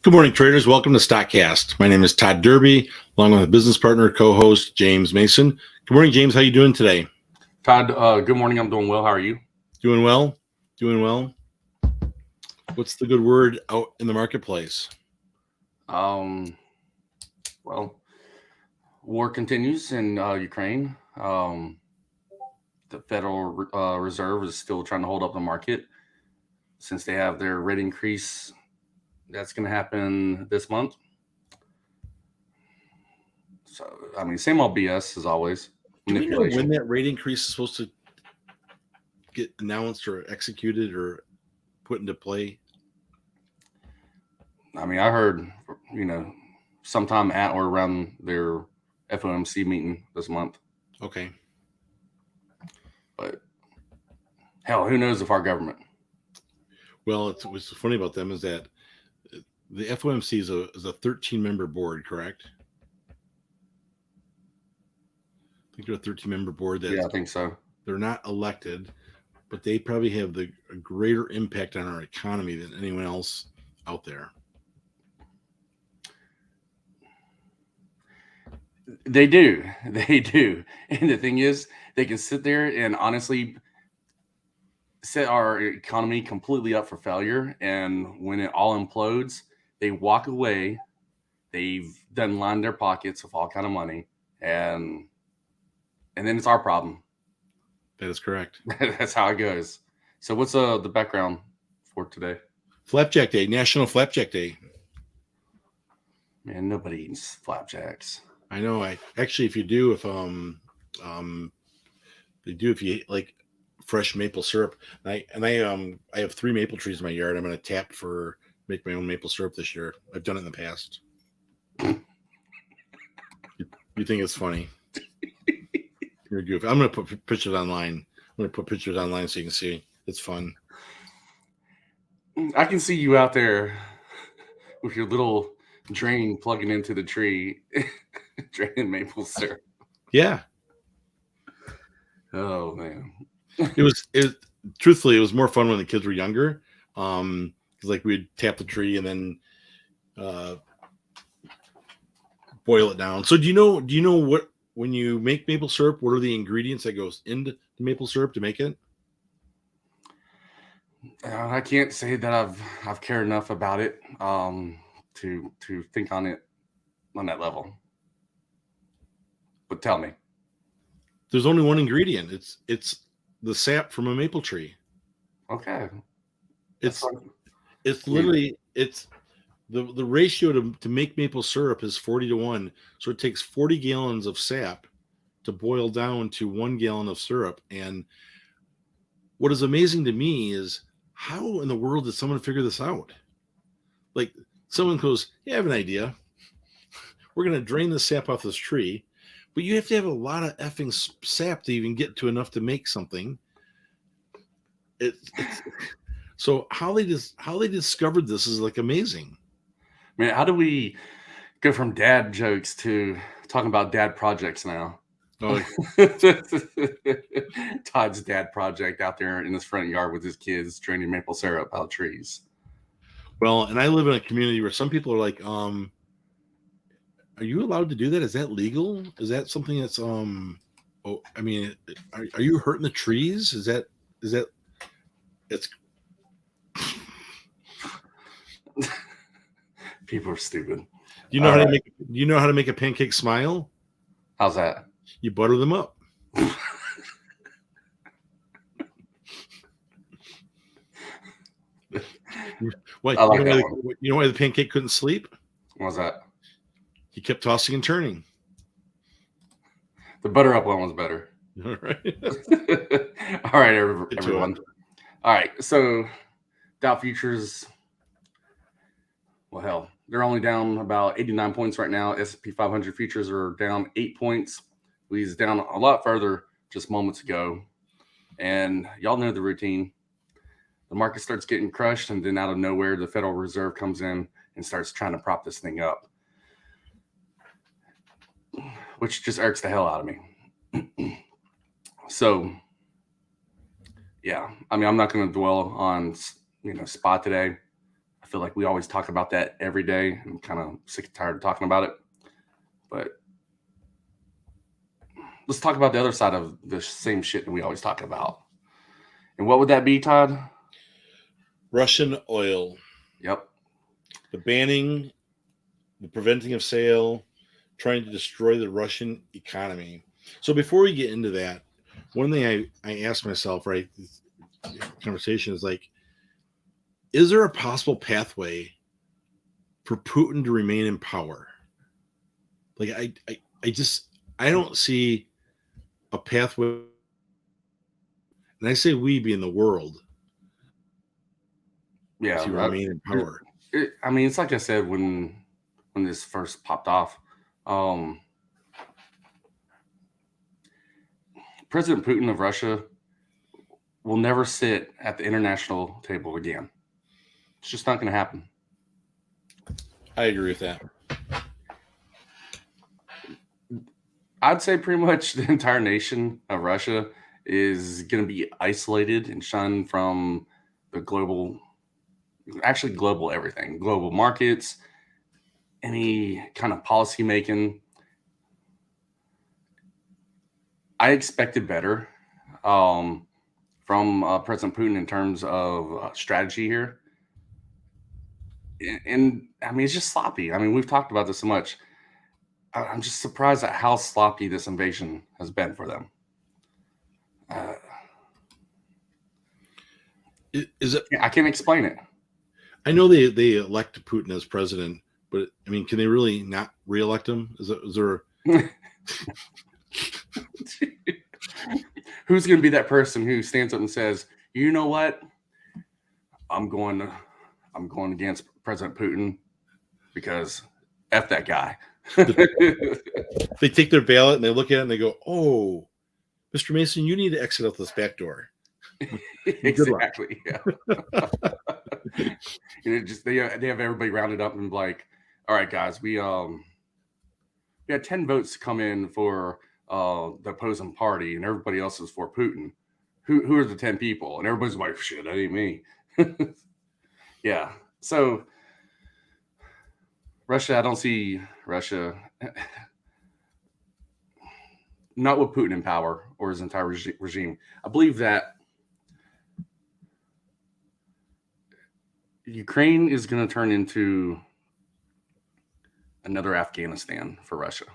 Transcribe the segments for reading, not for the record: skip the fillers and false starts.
Good morning, traders. Welcome to StockCast. My name is Todd Derby, along with a business partner, co-host James Mason. Good morning, James. How you doing today? Todd, good morning. I'm doing well. How are you? Doing well. Doing well. What's the good word out in the marketplace? Well, war continues in Ukraine. The Federal Reserve is still trying to hold up the market since they have their rate increase. That's going to happen this month. So, same old BS as always. Do we know when that rate increase is supposed to get announced or executed or put into play? I heard, sometime at or around their FOMC meeting this month. Okay. But hell, who knows if our government? Well, what's funny about them is that the FOMC is a 13-member board, correct? I think they're a 13-member board. Yeah, I think so. They're not elected, but they probably have a greater impact on our economy than anyone else out there. They do. And the thing is, they can sit there and honestly set our economy completely up for failure. And when it all implodes, they walk away. They've done lined their pockets with all kind of money. And then it's our problem. That is correct. That's how it goes. So what's the background for today? Flapjack Day, National Flapjack Day. Man, nobody eats flapjacks. I know. If you do, if you like fresh maple syrup, I have 3 maple trees in my yard. I'm going to tap for make my own maple syrup this year. I've done it in the past. You think it's funny? You're goofy. I'm going to put pictures online. I'm going to put pictures online so you can see. It's fun. I can see you out there with your little drain plugging into the tree, draining maple syrup. Yeah. Oh man. Truthfully, it was more fun when the kids were younger. Because like we'd tap the tree and then boil it down. So do you know what, when you make maple syrup, what are the ingredients that goes into the maple syrup to make it? I can't say that I've cared enough about it to think on it on that level. But tell me. There's only one ingredient. It's the sap from a maple tree. Okay. It's literally the ratio to make maple syrup is 40-1. So it takes 40 gallons of sap to boil down to 1 gallon of syrup. And what is amazing to me is how in the world did someone figure this out? Like someone goes, yeah, I have an idea. We're going to drain the sap off this tree, but you have to have a lot of effing sap to even get to enough to make something. So how they discovered this is like amazing. Man, how do we go from dad jokes to talking about dad projects now? Oh. Todd's dad project out there in his front yard with his kids draining maple syrup out of trees. Well, and I live in a community where some people are like, are you allowed to do that? Is that legal? Is that something that's are you hurting the trees? Is that it's People are stupid. You know how to make a pancake smile? How's that? You butter them up. What? You know why the pancake couldn't sleep? What's that? He kept tossing and turning. The butter up one was better. All right. All right, everyone. All right, so Dow futures, well, hell, they're only down about 89 points right now. S&P 500 futures are down 8 points. We's down a lot further just moments ago. And y'all know the routine. The market starts getting crushed, and then out of nowhere, the Federal Reserve comes in and starts trying to prop this thing up, which just irks the hell out of me. So, yeah, I'm not going to dwell on, spot today. I feel like we always talk about that every day. I'm kind of sick and tired of talking about it. But let's talk about the other side of the same shit that we always talk about. And what would that be, Todd? Russian oil. Yep. The banning, the preventing of sale, trying to destroy the Russian economy. So before we get into that, one thing I asked myself, right, this conversation is like, is there a possible pathway for Putin to remain in power? Like I don't see a pathway, and I say we being the world, to remain in power. It's like I said when this first popped off. President Putin of Russia will never sit at the international table again. It's just not going to happen. I agree with that. I'd say pretty much the entire nation of Russia is going to be isolated and shunned from the global everything, global markets, any kind of policy making. I expected better from President Putin in terms of strategy here. And I mean, it's just sloppy. I mean, we've talked about this so much. I'm just surprised at how sloppy this invasion has been for them. Is it? I can't explain it. I know they elect Putin as president, but I mean, can they really not reelect him? Is there? Who's going to be that person who stands up and says, "You know what? I'm going against President Putin because F that guy." They take their ballot and they look at it and they go, "Oh, Mr. Mason, you need to exit out this back door." Exactly. Yeah. They have everybody rounded up and like, "All right, guys, we had 10 votes to come in for the opposing party, and everybody else is for Putin. Who are the 10 people?" And everybody's like, "Shit, that ain't me." Yeah. So Russia, I don't see Russia not with Putin in power or his entire regime. I believe that Ukraine is going to turn into another Afghanistan for Russia.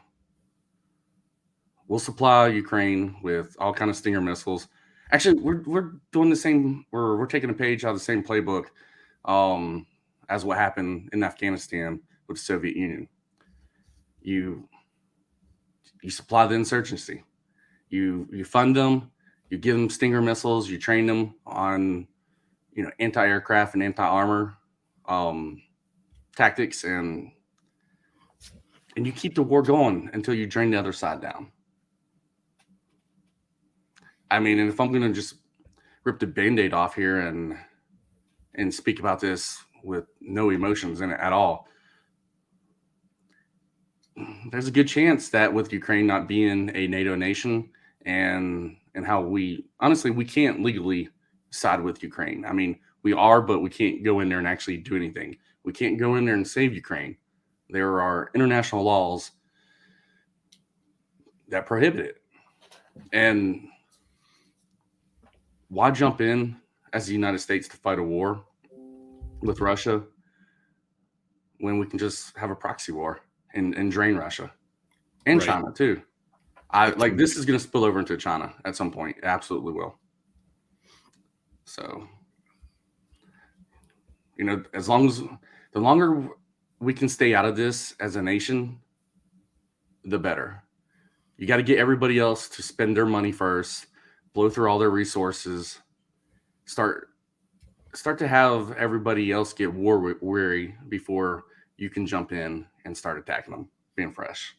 We'll supply Ukraine with all kind of Stinger missiles. Actually, we're doing the same. We're taking a page out of the same playbook as what happened in Afghanistan with the Soviet Union. You supply the insurgency. You fund them. You give them Stinger missiles. You train them on anti-aircraft and anti-armor tactics, and you keep the war going until you drain the other side down. I mean, and if I'm going to just rip the Band-Aid off here and speak about this with no emotions in it at all, there's a good chance that with Ukraine not being a NATO nation and how we can't legally side with Ukraine. I mean, we are, but we can't go in there and actually do anything. We can't go in there and save Ukraine. There are international laws that prohibit it. And why jump in as the United States to fight a war with Russia when we can just have a proxy war and drain Russia and China too? This is going to spill over into China at some point. It absolutely will. So, the longer we can stay out of this as a nation, the better. You got to get everybody else to spend their money first, blow through all their resources, start to have everybody else get war weary before you can jump in and start attacking them, being fresh.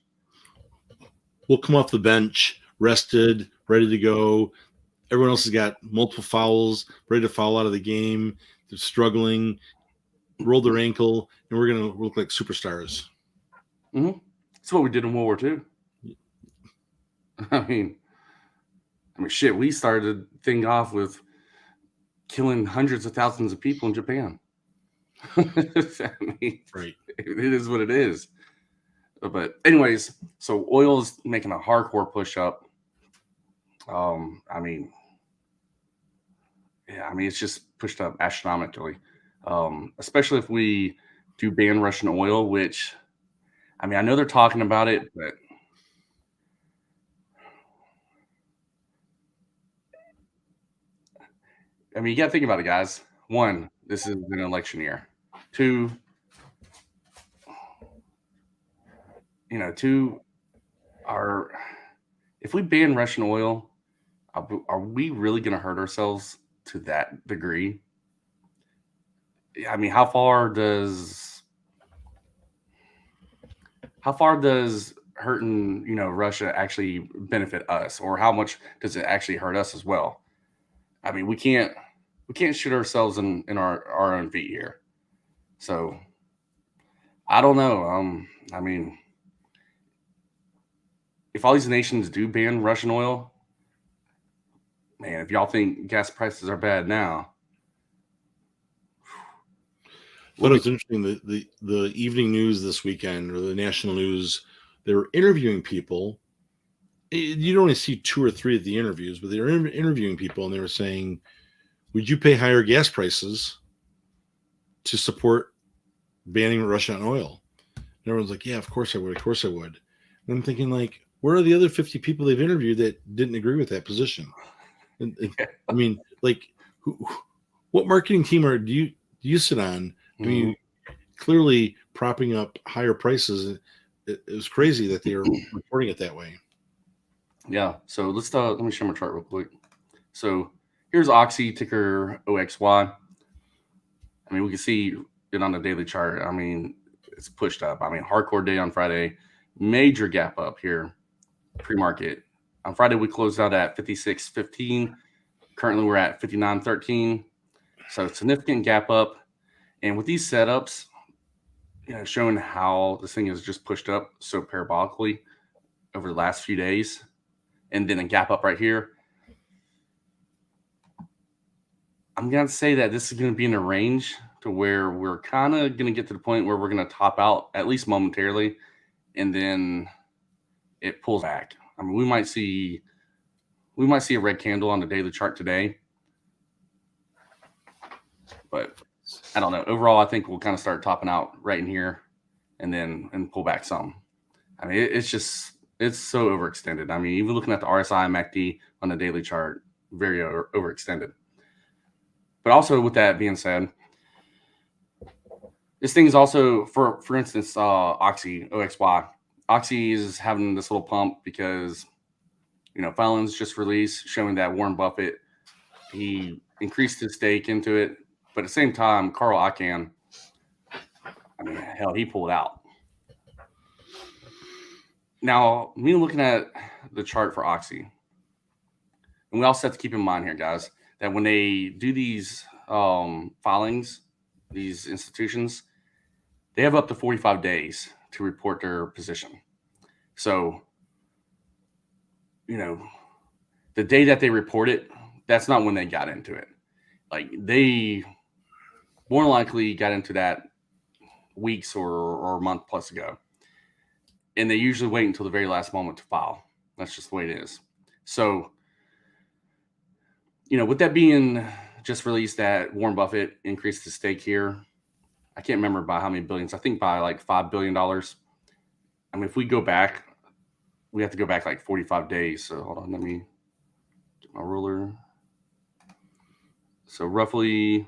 We'll come off the bench, rested, ready to go. Everyone else has got multiple fouls, ready to foul out of the game. They're struggling, roll their ankle, and we're going to look like superstars. Mm-hmm. That's what we did in World War II. I mean, shit, we started the thing off with killing hundreds of thousands of people in Japan. I mean, Right. it is what it is. But anyways, so oil is making a hardcore push up. I mean, yeah, I mean, it's just pushed up astronomically, especially if we do ban Russian oil, which, I mean, I know they're talking about it, but I mean, you got to think about it, guys. One, this is an election year. Two, two are if we ban Russian oil, are we really going to hurt ourselves to that degree? I mean, how far does hurting Russia actually benefit us, or how much does it actually hurt us as well? I mean, we can't shoot ourselves in our own feet here. So I don't know. I mean, if all these nations do ban Russian oil, man, if y'all think gas prices are bad now, But it's interesting the evening news this weekend, or the national news, they were interviewing people. You'd only see 2 or 3 of the interviews, but they were interviewing people, and they were saying, would you pay higher gas prices to support banning Russian oil? And everyone's like, yeah, of course I would. Of course I would. And I'm thinking, like, where are the other 50 people they've interviewed that didn't agree with that position? I mean, like, what marketing team do you sit on? I mean, clearly propping up higher prices. It was crazy that they were reporting it that way. Yeah. So let me show my chart real quick. So here's Oxy, ticker OXY. I mean, we can see it on the daily chart. I mean, it's pushed up. I mean, hardcore day on Friday, major gap up here, pre-market. On Friday, we closed out at 56.15. Currently, we're at 59.13. So significant gap up. And with these setups, showing how this thing has just pushed up so parabolically over the last few days, and then a gap up right here, I'm going to say that this is going to be in a range to where we're kind of going to get to the point where we're going to top out, at least momentarily, and then it pulls back. I mean, we might see a red candle on the daily chart today, but I don't know. Overall, I think we'll kind of start topping out right in here and pull back some. I mean, it's so overextended. I mean, even looking at the RSI and MACD on the daily chart, very overextended. But also, with that being said, this thing is also, for instance, Oxy, OXY. Oxy is having this little pump because, filings just released showing that Warren Buffett, he increased his stake into it. But at the same time, Carl Icahn, I mean, hell, he pulled out. Now, me looking at the chart for Oxy, and we also have to keep in mind here, guys, that when they do these filings, these institutions, they have up to 45 days to report their position. So, the day that they report it, that's not when they got into it. Like, they more likely got into that weeks or a month plus ago. And they usually wait until the very last moment to file. That's just the way it is. So, with that being just released, that Warren Buffett increased his stake here, I can't remember by how many billions. I think by like $5 billion. I mean, if we go back, we have to go back like 45 days. So hold on, let me get my ruler. So roughly,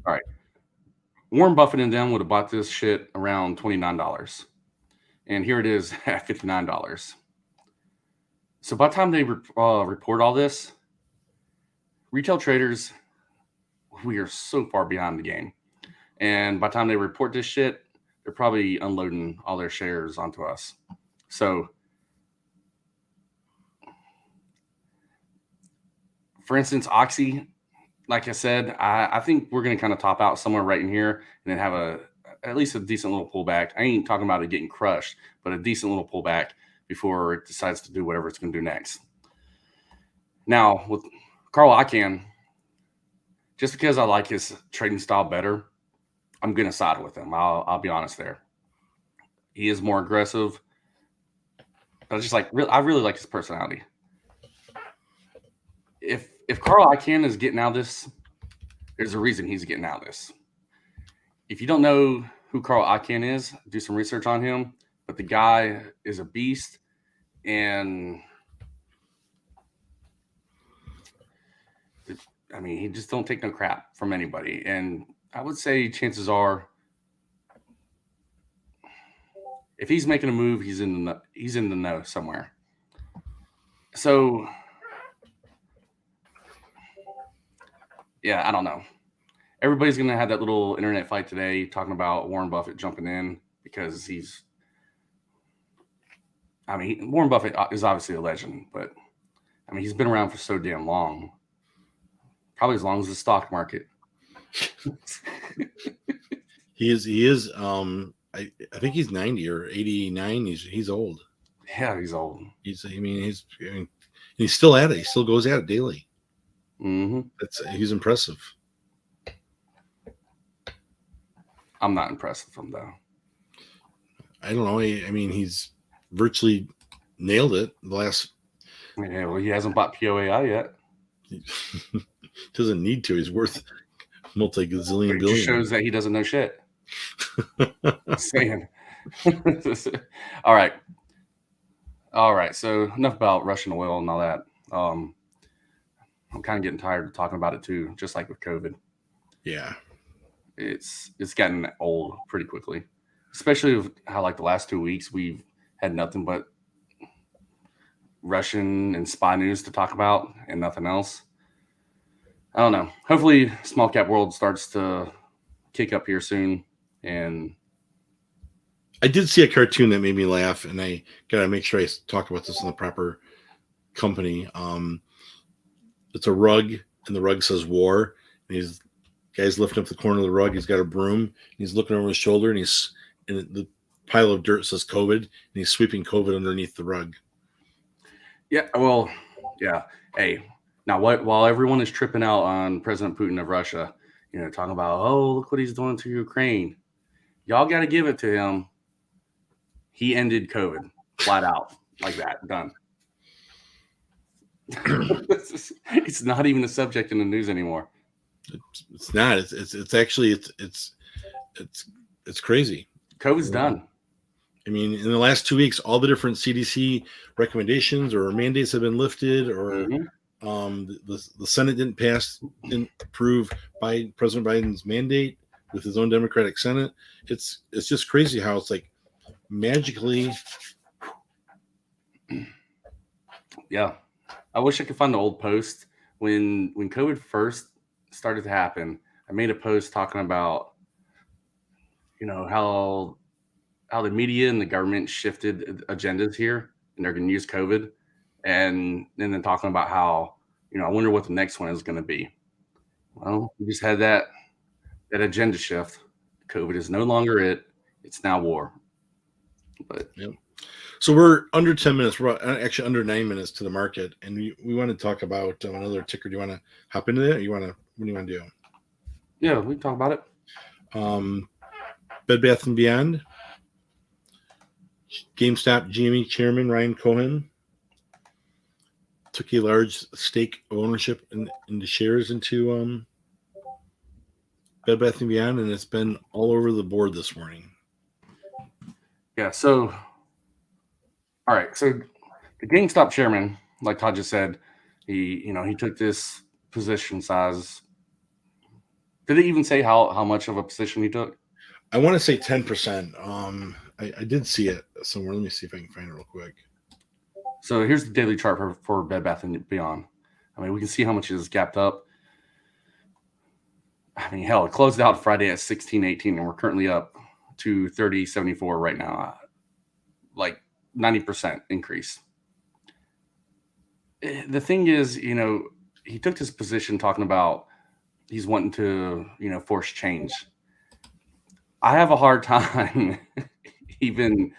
all right, Warren Buffett and them would have bought this shit around $29. And here it is at $59. So by the time they report all this, retail traders, we are so far behind the game. And by the time they report this shit, they're probably unloading all their shares onto us. So, for instance, Oxy, like I said, I think we're going to kind of top out somewhere right in here and then have at least a decent little pullback. I ain't talking about it getting crushed, but a decent little pullback before it decides to do whatever it's going to do next. Now, Carl Icahn, just because I like his trading style better, I'm going to side with him. I'll be honest there. He is more aggressive. But I just I really like his personality. If Carl Icahn is getting out of this, there's a reason he's getting out of this. If you don't know who Carl Icahn is, do some research on him. But the guy is a beast, and I mean, he just don't take no crap from anybody. And I would say chances are, if he's making a move, he's in the know somewhere. So, yeah, I don't know. Everybody's going to have that little internet fight today talking about Warren Buffett jumping in because Warren Buffett is obviously a legend, but I mean, he's been around for so damn long. Probably as long as the stock market. He is. I think he's 90 or 89. He's old. Yeah, he's old. He's still at it. He still goes at it daily. Mm-hmm. He's impressive. I'm not impressed with him though. I don't know. I mean, he's virtually nailed it the last. Yeah, well, he hasn't bought POAI yet. Doesn't need to. He's worth multi-gazillion billion. Just shows that he doesn't know shit. Saying. All right. So enough about Russian oil and all that. I'm kind of getting tired of talking about it too. Just like with COVID. Yeah, it's gotten old pretty quickly, especially with how the last 2 weeks we've had nothing but Russian and spy news to talk about and nothing else. I don't know. Hopefully small cap world starts to kick up here soon. And I did see a cartoon that made me laugh, and I gotta make sure I talk about this in the proper company. It's a rug, and the rug says war, and guy's lifting up the corner of the rug. He's got a broom, and he's looking over his shoulder, and the pile of dirt says COVID, and he's sweeping COVID underneath the rug. Yeah, well, yeah. Hey, now while everyone is tripping out on President Putin of Russia, talking about, oh, look what he's doing to Ukraine. Y'all got to give it to him. He ended COVID flat out like that. Done. It's not even a subject in the news anymore. It's not. It's actually it's crazy. COVID's done. I mean, in the last 2 weeks, all the different CDC recommendations or mandates have been lifted, or the Senate didn't approve President Biden's mandate with his own Democratic Senate. It's just crazy how it's magically. Yeah, I wish I could find the old post when COVID first started to happen. I made a post talking about how the media and the government shifted agendas here, and they're going to use COVID, and then talking about how I wonder what the next one is going to be. Well, we just had that agenda shift. COVID is no longer it; it's now war. But yeah. So we're under 10 minutes. We're actually under 9 minutes to the market, and we want to talk about another ticker. Do you want to hop into that? Or what do you want to do? Yeah, we can talk about it. Bed Bath & Beyond. GameStop GME chairman Ryan Cohen took a large stake of ownership in the shares into Bed Bath & Beyond, and it's been all over the board this morning. Yeah, so all right, so the GameStop chairman, like Todd just said, he took this position size. Did it even say how much of a position he took? I want to say 10%. I did see it somewhere. Let me see if I can find it real quick. So here's the daily chart for Bed Bath & Beyond. I mean, we can see how much it is gapped up. I mean, hell, it closed out Friday at 16.18, and we're currently up to 30.74 right now. 90% increase. The thing is, he took this position talking about he's wanting to, force change. I have a hard time even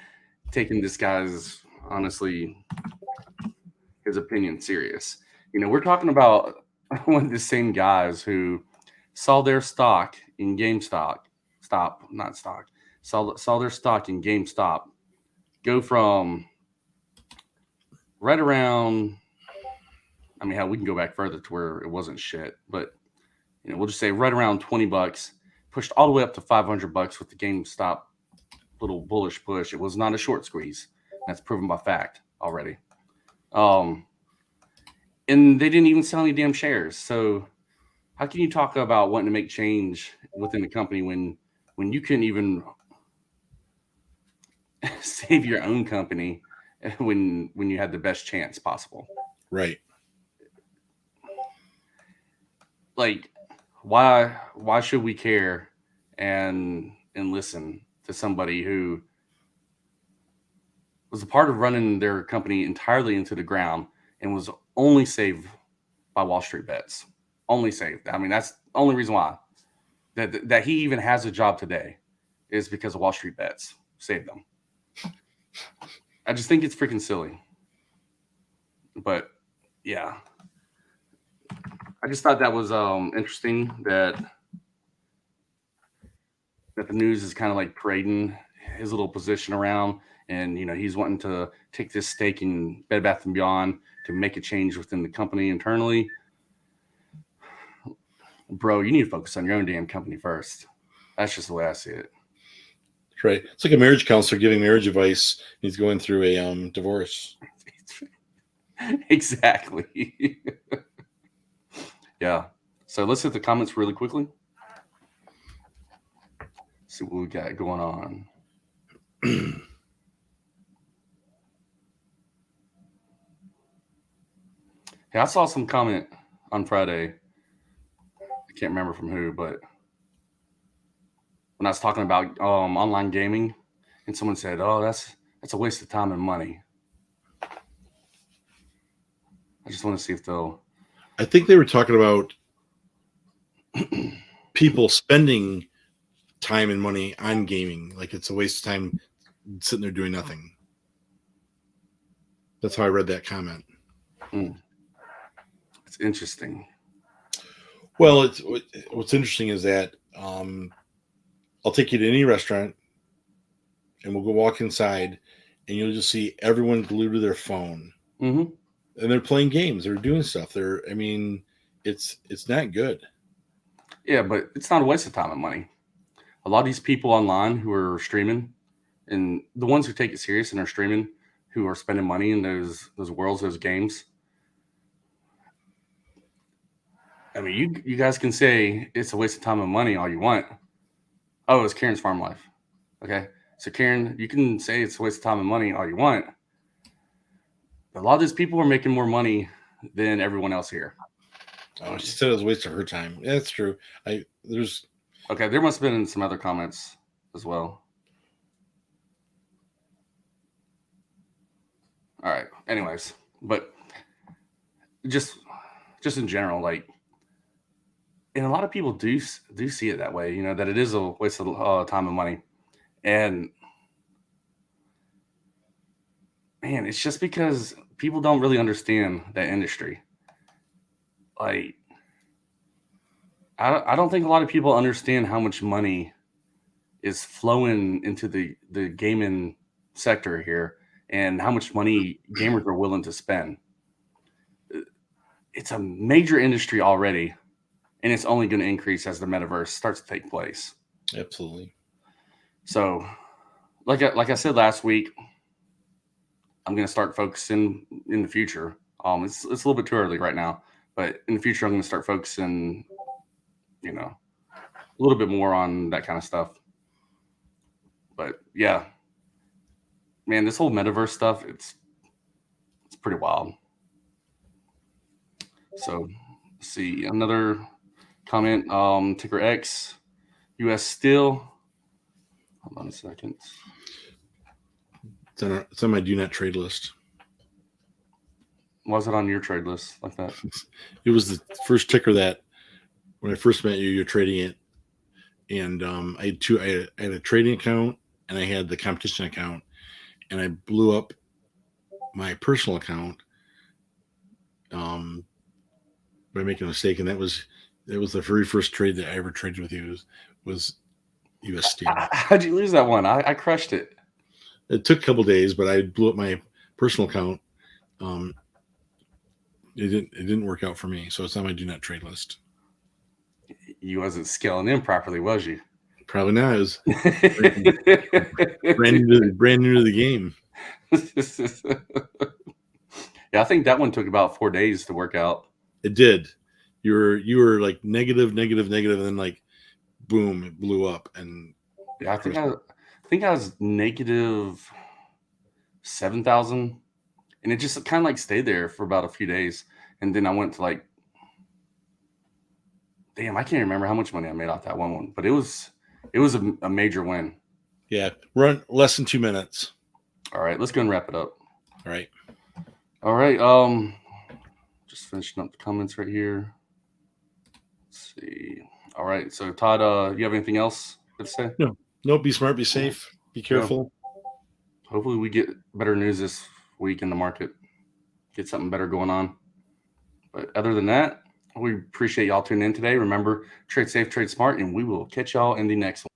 taking this guy's, honestly, his opinion serious. We're talking about one of the same guys who saw their stock in GameStop, saw their stock in GameStop go from right around, I mean, hell, we can go back further to where it wasn't shit, but we'll just say right around $20, pushed all the way up to $500 with the GameStop little bullish push. It was not a short squeeze. That's proven by fact already. And they didn't even sell any damn shares. So how can you talk about wanting to make change within the company when you couldn't even save your own company when you had the best chance possible? Right. Like, why should we care and listen to somebody who was a part of running their company entirely into the ground and was only saved by Wall Street bets? Only saved. I mean, that's the only reason why that he even has a job today is because of Wall Street bets saved them. I just think it's freaking silly. But yeah, I just thought that was interesting that the news is kind of like parading his little position around, and he's wanting to take this stake in Bed Bath & Beyond to make a change within the company internally. Bro, you need to focus on your own damn company first. That's just the way I see it. Right. It's like a marriage counselor giving marriage advice. He's going through a divorce. Exactly. Yeah. So let's hit the comments really quickly. See what we got going on. Yeah, I saw some comment on Friday. I can't remember from who, but when I was talking about online gaming, and someone said, "Oh, that's a waste of time and money." I just want to see if they'll. I think they were talking about people spending time and money on gaming. Like it's a waste of time sitting there doing nothing. That's how I read that comment. It's interesting. Well, what's interesting is that I'll take you to any restaurant and we'll go walk inside and you'll just see everyone glued to their phone. Mm-hmm. And they're playing games. They're doing stuff. It's not good. Yeah, but it's not a waste of time and money. A lot of these people online who are streaming, and the ones who take it serious and are streaming, who are spending money in those worlds, those games. I mean, you guys can say it's a waste of time and money all you want. Oh, it's Karen's Farm Life. Okay. So Karen, you can say it's a waste of time and money all you want. But a lot of these people are making more money than everyone else here. Oh, she said it was a waste of her time. Yeah, that's true. Okay, there must have been some other comments as well. All right. Anyways, but just in general, like, and a lot of people do see it that way, that it is a waste of time and money. And man, it's just because people don't really understand that industry. Like, I don't think a lot of people understand how much money is flowing into the gaming sector here and how much money gamers are willing to spend. It's a major industry already, and it's only going to increase as the metaverse starts to take place. Absolutely. So, like I said last week, I'm going to start focusing in the future. It's a little bit too early right now, but in the future, I'm going to start focusing, a little bit more on that kind of stuff. But yeah, man, this whole metaverse stuff, it's pretty wild. So, let's see another comment. Ticker X, US Steel. Hold on a second. It's on my do not trade list. Why was it on your trade list like that? It was the first ticker that when I first met you, you're trading it. And I had a trading account and I had the competition account, and I blew up my personal account by making a mistake, and that was the very first trade that I ever traded with you was U.S. Steel. How'd you lose that one? I crushed it. It took a couple days, but I blew up my personal account. It didn't work out for me, so it's on my do not trade list. You wasn't scaling in properly, was you? Probably not. It was brand new to the game. Yeah, I think that one took about 4 days to work out. It did. You were like negative, and then like boom, it blew up. And yeah, I think I was negative 7,000, and it just kind of like stayed there for about a few days, and then I went to like, damn, I can't remember how much money I made off that one, but it was a major win. Yeah, run less than 2 minutes. All right, let's go and wrap it up. All right. Just finishing up the comments right here. Let's see. All right, so Todd, you have anything else to say? No. Be smart, be safe, be careful. Yeah. Hopefully, we get better news this week in the market. Get something better going on. But other than that, we appreciate y'all tuning in today. Remember, trade safe, trade smart, and we will catch y'all in the next one.